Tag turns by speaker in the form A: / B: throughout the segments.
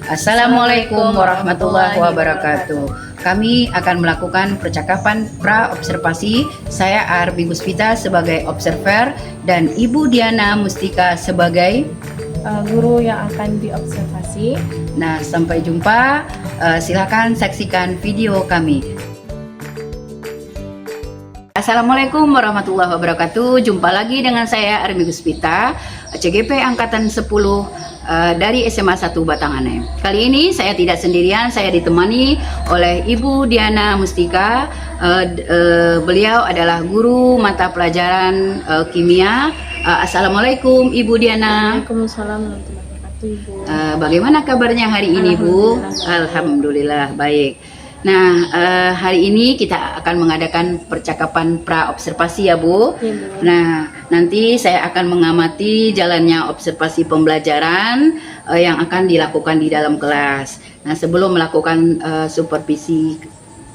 A: Assalamualaikum warahmatullahi wabarakatuh. Kami akan melakukan percakapan pra-observasi. Saya Arbi Guspita sebagai observer dan Ibu Diana Mustika sebagai
B: guru yang akan diobservasi.
A: Nah, sampai jumpa. Silakan saksikan video kami. Assalamualaikum warahmatullahi wabarakatuh. Jumpa lagi dengan saya Arbi Guspita, CGP Angkatan 10 dari SMA 1 Batanganai. Kali ini saya tidak sendirian, saya ditemani oleh Ibu Diana Mustika. Beliau adalah guru mata pelajaran kimia. Assalamualaikum Ibu Diana.
B: Waalaikumsalam warahmatullahi wabarakatuh, Ibu.
A: Bagaimana kabarnya hari ini, Bu? Alhamdulillah baik. Nah, hari ini kita akan mengadakan percakapan pra-observasi ya, Bu.
B: Ya, Bu.
A: Nah, nanti saya akan mengamati jalannya observasi pembelajaran yang akan dilakukan di dalam kelas. Nah, sebelum melakukan supervisi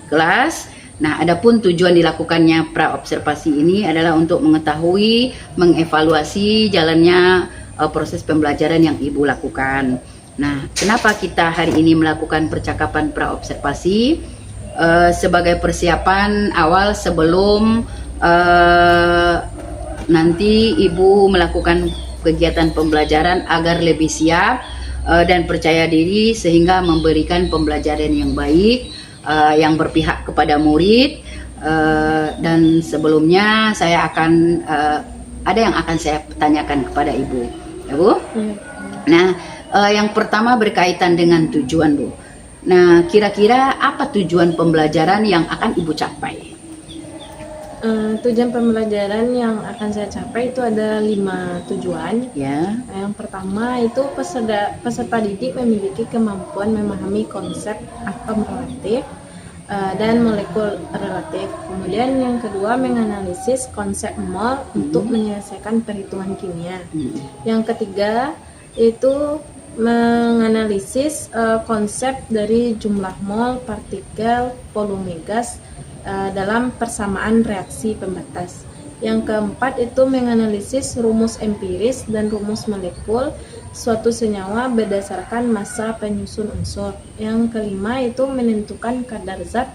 A: kelas, nah, adapun tujuan dilakukannya pra-observasi ini adalah untuk mengetahui, mengevaluasi jalannya proses pembelajaran yang Ibu lakukan. Nah, kenapa kita hari ini melakukan percakapan pra-observasi? Sebagai persiapan awal sebelum nanti Ibu melakukan kegiatan pembelajaran agar lebih siap dan percaya diri sehingga memberikan pembelajaran yang baik, yang berpihak kepada murid. Dan sebelumnya saya akan ada yang akan saya tanyakan kepada Ibu, ya Bu?
B: Ya.
A: Nah, yang pertama berkaitan dengan tujuan, Bu. Nah, kira-kira apa tujuan pembelajaran yang akan Ibu capai?
B: Tujuan pembelajaran yang akan saya capai itu ada 5 tujuan.
A: Ya.
B: Yang pertama itu peserta didik memiliki kemampuan memahami konsep atom relatif dan molekul relatif. Kemudian yang kedua menganalisis konsep mol untuk menyelesaikan perhitungan kimia. Yang ketiga itu menganalisis konsep dari jumlah mol, partikel, volume gas dalam persamaan reaksi pembatas. Yang keempat itu menganalisis rumus empiris dan rumus molekul suatu senyawa berdasarkan massa penyusun unsur. Yang kelima itu menentukan kadar zat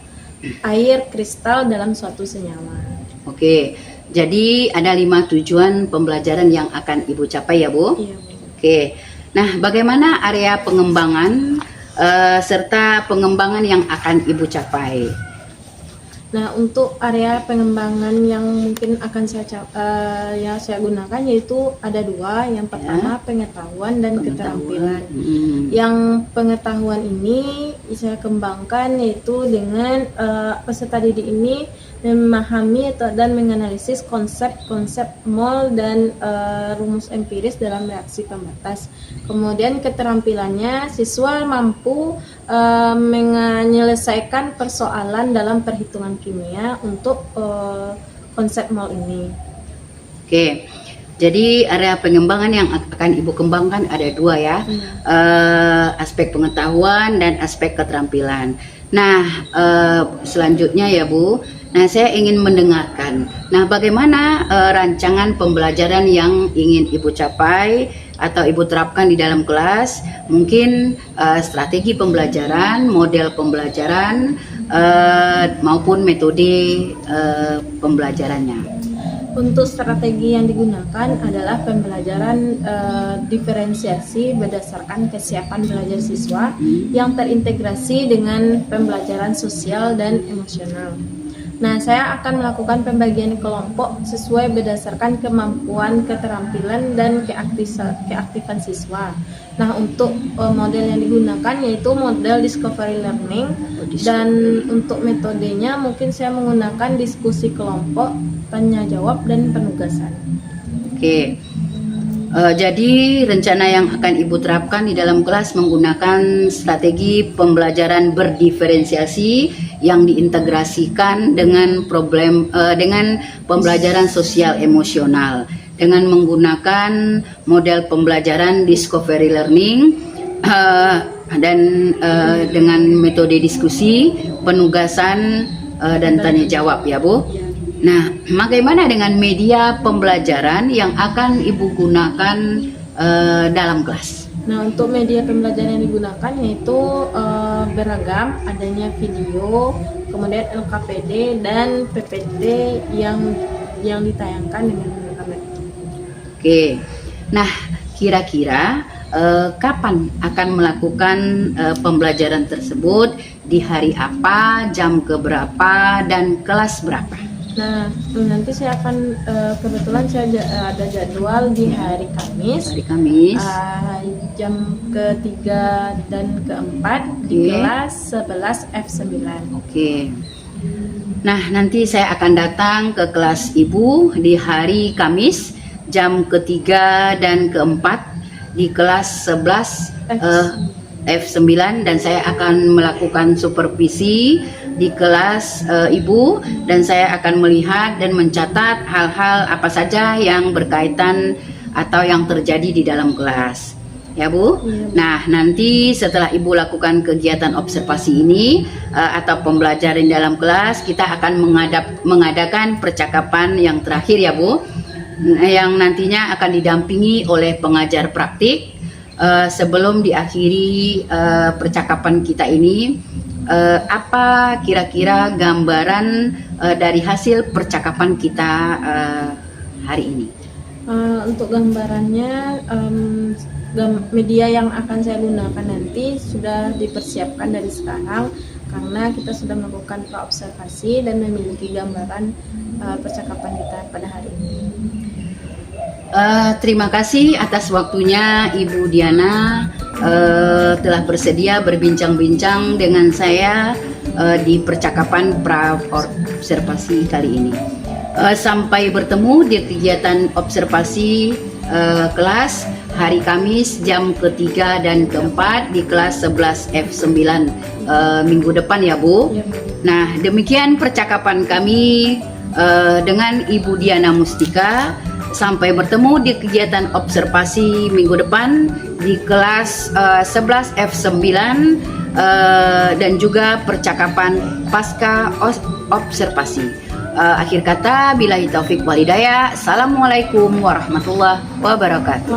B: air kristal dalam suatu senyawa.
A: Oke, jadi ada 5 tujuan pembelajaran yang akan Ibu capai ya, Bu?
B: Iya, Bu.
A: Oke, nah bagaimana area pengembangan serta pengembangan yang akan Ibu capai?
B: Nah, untuk area pengembangan yang mungkin akan saya gunakan yaitu ada 2. Yang pertama pengetahuan dan keterampilan. Yang pengetahuan ini saya kembangkan yaitu dengan peserta didik ini memahami dan menganalisis konsep-konsep mol dan rumus empiris dalam reaksi pembatas. Kemudian keterampilannya siswa mampu menyelesaikan persoalan dalam perhitungan kimia untuk konsep mol ini.
A: Oke, jadi area pengembangan yang akan Ibu kembangkan ada 2 ya, aspek pengetahuan dan aspek keterampilan. Nah, selanjutnya ya Bu, nah saya ingin mendengarkan. Nah, bagaimana rancangan pembelajaran yang ingin Ibu capai atau Ibu terapkan di dalam kelas? Mungkin strategi pembelajaran, model pembelajaran, maupun metode pembelajarannya.
B: Untuk strategi yang digunakan adalah pembelajaran diferensiasi berdasarkan kesiapan belajar siswa yang terintegrasi dengan pembelajaran sosial dan emosional. Nah, saya akan melakukan pembagian kelompok sesuai berdasarkan kemampuan, keterampilan, dan keaktifan siswa. Nah, untuk model yang digunakan yaitu model discovery learning, dan untuk metodenya mungkin saya menggunakan diskusi kelompok, tanya jawab, dan penugasan.
A: Oke. Jadi rencana yang akan Ibu terapkan di dalam kelas menggunakan strategi pembelajaran berdiferensiasi yang diintegrasikan dengan dengan pembelajaran sosial emosional dengan menggunakan model pembelajaran discovery learning dan dengan metode diskusi, penugasan dan tanya jawab ya, Bu. Nah, bagaimana dengan media pembelajaran yang akan Ibu gunakan dalam kelas?
B: Nah, untuk media pembelajaran yang digunakan yaitu beragam, adanya video, kemudian LKPD dan PPT yang ditayangkan dengan menggunakan laptop.
A: Oke. Nah, kira-kira kapan akan melakukan pembelajaran tersebut, di hari apa, jam keberapa, dan kelas berapa?
B: Nah, nanti saya akan kebetulan saya ada jadwal di hari Kamis,
A: Hari Kamis.
B: jam ketiga dan keempat di
A: Oke.
B: kelas 11 F9.
A: Oke. Nah, nanti saya akan datang ke kelas Ibu di hari Kamis jam ketiga dan keempat di kelas 11 F9, dan saya akan melakukan supervisi di kelas Ibu, dan saya akan melihat dan mencatat hal-hal apa saja yang berkaitan atau yang terjadi di dalam kelas. Ya Bu. Nah, nanti setelah Ibu lakukan kegiatan observasi ini atau pembelajaran dalam kelas, kita akan mengadakan percakapan yang terakhir ya Bu, yang nantinya akan didampingi oleh pengajar praktik. Sebelum diakhiri percakapan kita ini, apa kira-kira gambaran dari hasil percakapan kita hari ini?
B: Untuk gambarannya, media yang akan saya gunakan nanti sudah dipersiapkan dari sekarang karena kita sudah melakukan praobservasi dan memiliki gambaran percakapan kita pada hari ini.
A: Terima kasih atas waktunya Ibu Diana, telah bersedia berbincang-bincang dengan saya di percakapan praobservasi kali ini. Sampai bertemu di kegiatan observasi kelas hari Kamis jam ketiga dan keempat di kelas 11 F9 minggu depan ya Bu.
B: Ya, Bu.
A: Nah, demikian percakapan kami dengan Ibu Diana Mustika. Sampai bertemu di kegiatan observasi minggu depan di kelas 11 F9 dan juga percakapan pasca observasi. Akhir kata, billahi taufik walhidayah. Assalamualaikum warahmatullahi wabarakatuh.